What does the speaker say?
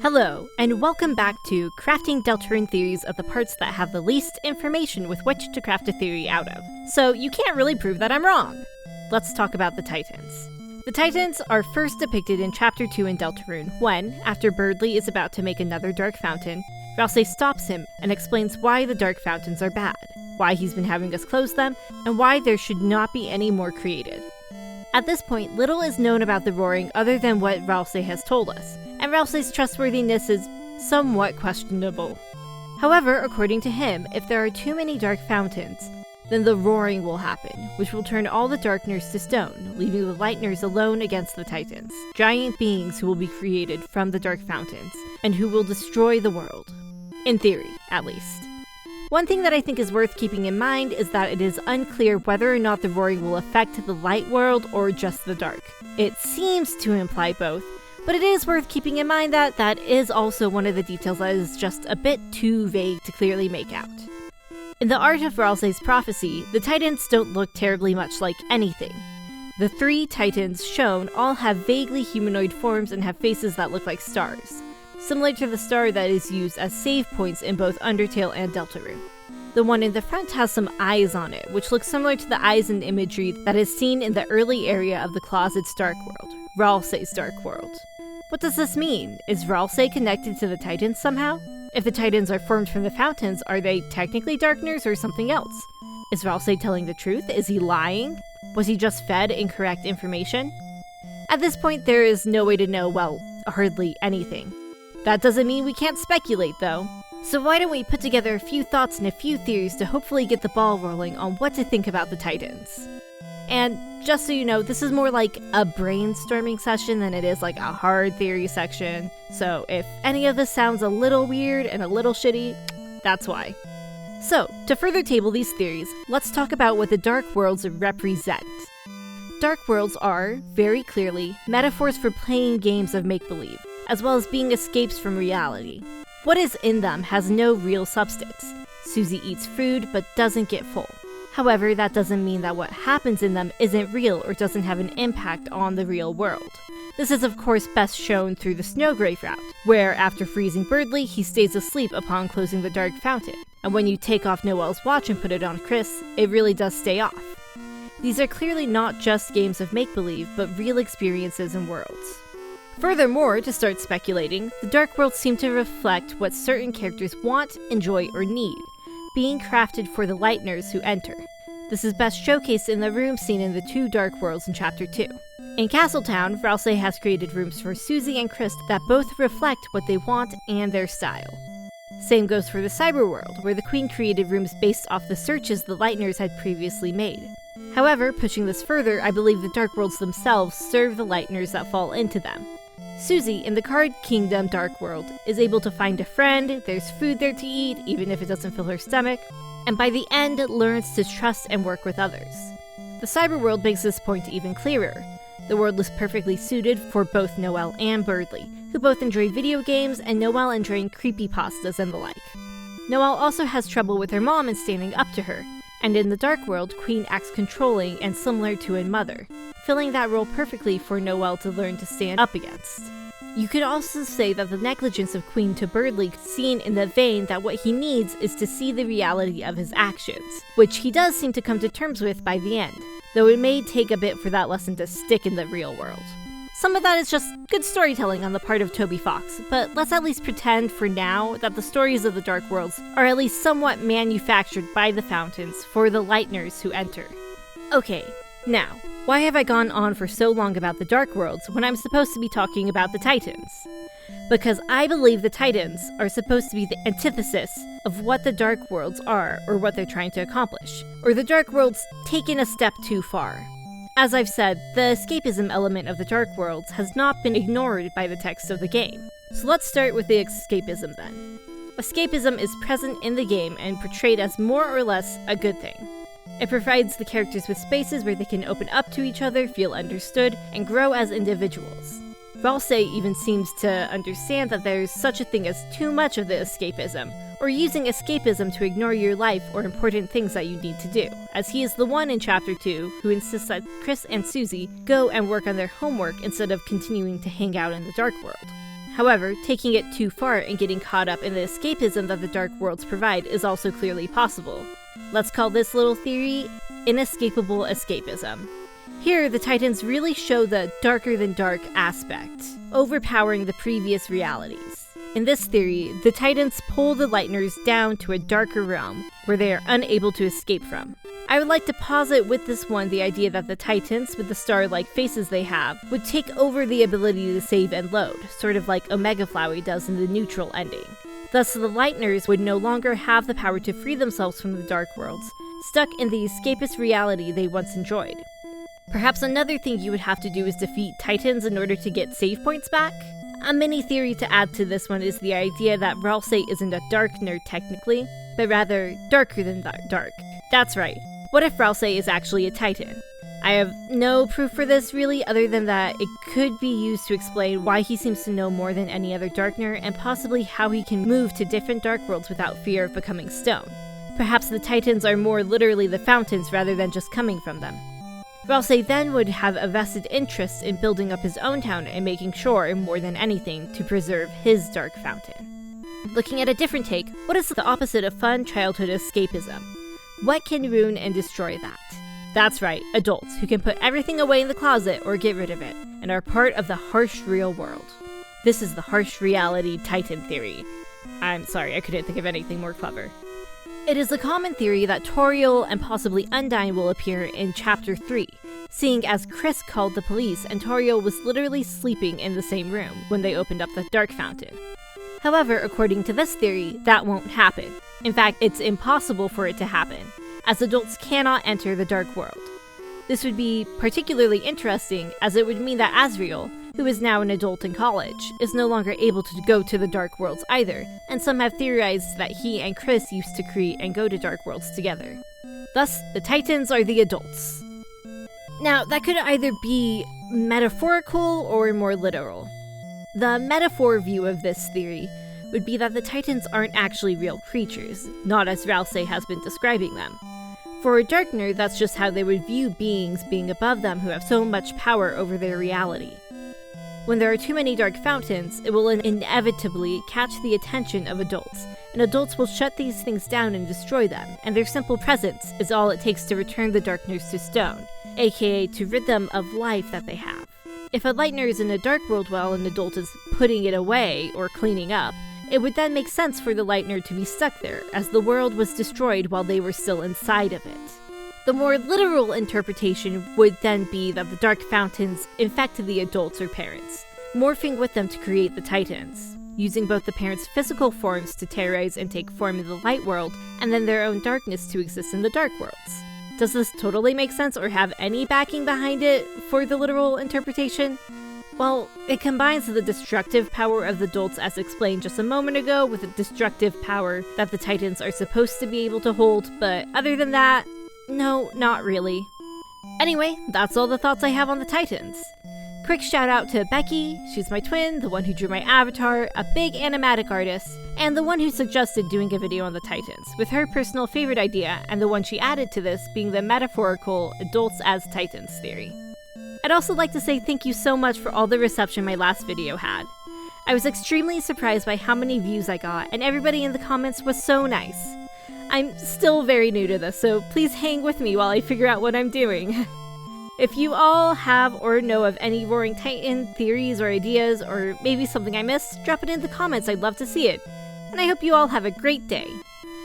Hello, and welcome back to Crafting Deltarune Theories of the parts that have the least information with which to craft a theory out of. So you can't really prove that I'm wrong. Let's talk about the Titans. The Titans are first depicted in Chapter 2 in Deltarune when, after Birdly is about to make another dark fountain, Ralsei stops him and explains why the dark fountains are bad, why he's been having us close them, and why there should not be any more created. At this point, little is known about the roaring other than what Ralsei has told us, and Ralsei's trustworthiness is somewhat questionable. However, according to him, if there are too many dark fountains, then the roaring will happen, which will turn all the Darkners to stone, leaving the Lightners alone against the Titans, giant beings who will be created from the dark fountains, and who will destroy the world. In theory, at least. One thing that I think is worth keeping in mind is that it is unclear whether or not the roaring will affect the light world or just the dark. It seems to imply both, but it is worth keeping in mind that that is also one of the details that is just a bit too vague to clearly make out. In the art of Ralsei's prophecy, the Titans don't look terribly much like anything. The three Titans shown all have vaguely humanoid forms and have faces that look like stars, similar to the star that is used as save points in both Undertale and Deltarune. The one in the front has some eyes on it, which looks similar to the eyes and imagery that is seen in the early area of the Closet's Dark World, Ralsei's Dark World. What does this mean? Is Ralsei connected to the Titans somehow? If the Titans are formed from the fountains, are they technically Darkners or something else? Is Ralsei telling the truth? Is he lying? Was he just fed incorrect information? At this point, there is no way to know, well, hardly anything. That doesn't mean we can't speculate, though. So why don't we put together a few thoughts and a few theories to hopefully get the ball rolling on what to think about the Titans. And just so you know, this is more like a brainstorming session than it is like a hard theory section. So if any of this sounds a little weird and a little shitty, that's why. So, to further table these theories, let's talk about what the Dark Worlds represent. Dark Worlds are, very clearly, metaphors for playing games of make-believe, as well as being escapes from reality. What is in them has no real substance. Susie eats food but doesn't get full. However, that doesn't mean that what happens in them isn't real or doesn't have an impact on the real world. This is of course best shown through the Snowgrave route, where after freezing Birdly, he stays asleep upon closing the dark fountain, and when you take off Noelle's watch and put it on Chris, it really does stay off. These are clearly not just games of make-believe, but real experiences and worlds. Furthermore, to start speculating, the Dark Worlds seem to reflect what certain characters want, enjoy, or need, being crafted for the Lightners who enter. This is best showcased in the room seen in the two Dark Worlds in Chapter 2. In Castletown, Ralsei has created rooms for Susie and Chris that both reflect what they want and their style. Same goes for the Cyber World, where the Queen created rooms based off the searches the Lightners had previously made. However, pushing this further, I believe the Dark Worlds themselves serve the Lightners that fall into them. Susie, in the Card Kingdom Dark World, is able to find a friend, there's food there to eat, even if it doesn't fill her stomach, and by the end learns to trust and work with others. The Cyber World makes this point even clearer. The world is perfectly suited for both Noelle and Birdly, who both enjoy video games and Noelle enjoying creepypastas and the like. Noelle also has trouble with her mom and standing up to her, and in the Dark World, Queen acts controlling and similar to a mother, filling that role perfectly for Noelle to learn to stand up against. You could also say that the negligence of Queen to Birdly seen in the vein that what he needs is to see the reality of his actions, which he does seem to come to terms with by the end, though it may take a bit for that lesson to stick in the real world. Some of that is just good storytelling on the part of Toby Fox, but let's at least pretend for now that the stories of the Dark Worlds are at least somewhat manufactured by the Fountains for the Lightners who enter. Okay, now, why have I gone on for so long about the Dark Worlds when I'm supposed to be talking about the Titans? Because I believe the Titans are supposed to be the antithesis of what the Dark Worlds are or what they're trying to accomplish, or the Dark Worlds taken a step too far. As I've said, the escapism element of the Dark Worlds has not been ignored by the text of the game. So let's start with the escapism then. Escapism is present in the game and portrayed as more or less a good thing. It provides the characters with spaces where they can open up to each other, feel understood, and grow as individuals. Ralsei even seems to understand that there's such a thing as too much of the escapism, or using escapism to ignore your life or important things that you need to do, as he is the one in Chapter 2 who insists that Chris and Susie go and work on their homework instead of continuing to hang out in the Dark World. However, taking it too far and getting caught up in the escapism that the Dark Worlds provide is also clearly possible. Let's call this little theory inescapable escapism. Here, the Titans really show the darker-than-dark aspect, overpowering the previous realities. In this theory, the Titans pull the Lightners down to a darker realm, where they are unable to escape from. I would like to posit with this one the idea that the Titans, with the star-like faces they have, would take over the ability to save and load, sort of like Omega Flowey does in the neutral ending. Thus, the Lightners would no longer have the power to free themselves from the Dark Worlds, stuck in the escapist reality they once enjoyed. Perhaps another thing you would have to do is defeat Titans in order to get save points back? A mini theory to add to this one is the idea that Ralsei isn't a dark nerd technically, but rather darker than dark. That's right. What if Ralsei is actually a Titan? I have no proof for this really, other than that it could be used to explain why he seems to know more than any other Darkner, and possibly how he can move to different Dark Worlds without fear of becoming stone. Perhaps the Titans are more literally the fountains rather than just coming from them. Ralsei then would have a vested interest in building up his own town and making sure, more than anything, to preserve his dark fountain. Looking at a different take, what is the opposite of fun childhood escapism? What can ruin and destroy that? That's right, adults who can put everything away in the closet or get rid of it, and are part of the harsh real world. This is the harsh reality Titan theory. I'm sorry, I couldn't think of anything more clever. It is a common theory that Toriel and possibly Undyne will appear in Chapter 3, seeing as Chris called the police and Toriel was literally sleeping in the same room when they opened up the Dark Fountain. However, according to this theory, that won't happen. In fact, it's impossible for it to happen, as adults cannot enter the Dark World. This would be particularly interesting, as it would mean that Asriel, who is now an adult in college, is no longer able to go to the Dark Worlds either, and some have theorized that he and Chris used to create and go to Dark Worlds together. Thus, the Titans are the adults. Now, that could either be metaphorical or more literal. The metaphor view of this theory would be that the Titans aren't actually real creatures, not as Ralsei has been describing them. For a Darkner, that's just how they would view beings being above them who have so much power over their reality. When there are too many dark fountains, it will inevitably catch the attention of adults, and adults will shut these things down and destroy them, and their simple presence is all it takes to return the Darkners to stone, aka to rid them of life that they have. If a Lightner is in a dark world while an adult is putting it away or cleaning up, it would then make sense for the Lightner to be stuck there, as the world was destroyed while they were still inside of it. The more literal interpretation would then be that the dark fountains infected the adults or parents, morphing with them to create the Titans, using both the parents' physical forms to terrorize and take form in the light world, and then their own darkness to exist in the dark worlds. Does this totally make sense or have any backing behind it for the literal interpretation? Well, it combines the destructive power of the adults as explained just a moment ago with the destructive power that the Titans are supposed to be able to hold, but other than that, no, not really. Anyway, that's all the thoughts I have on the Titans. Quick shout out to Becky, she's my twin, the one who drew my avatar, a big animatic artist, and the one who suggested doing a video on the Titans, with her personal favorite idea and the one she added to this being the metaphorical adults as Titans theory. I'd also like to say thank you so much for all the reception my last video had. I was extremely surprised by how many views I got, and everybody in the comments was so nice. I'm still very new to this, so please hang with me while I figure out what I'm doing. If you all have or know of any Roaring Titan theories or ideas, or maybe something I missed, drop it in the comments, I'd love to see it. And I hope you all have a great day.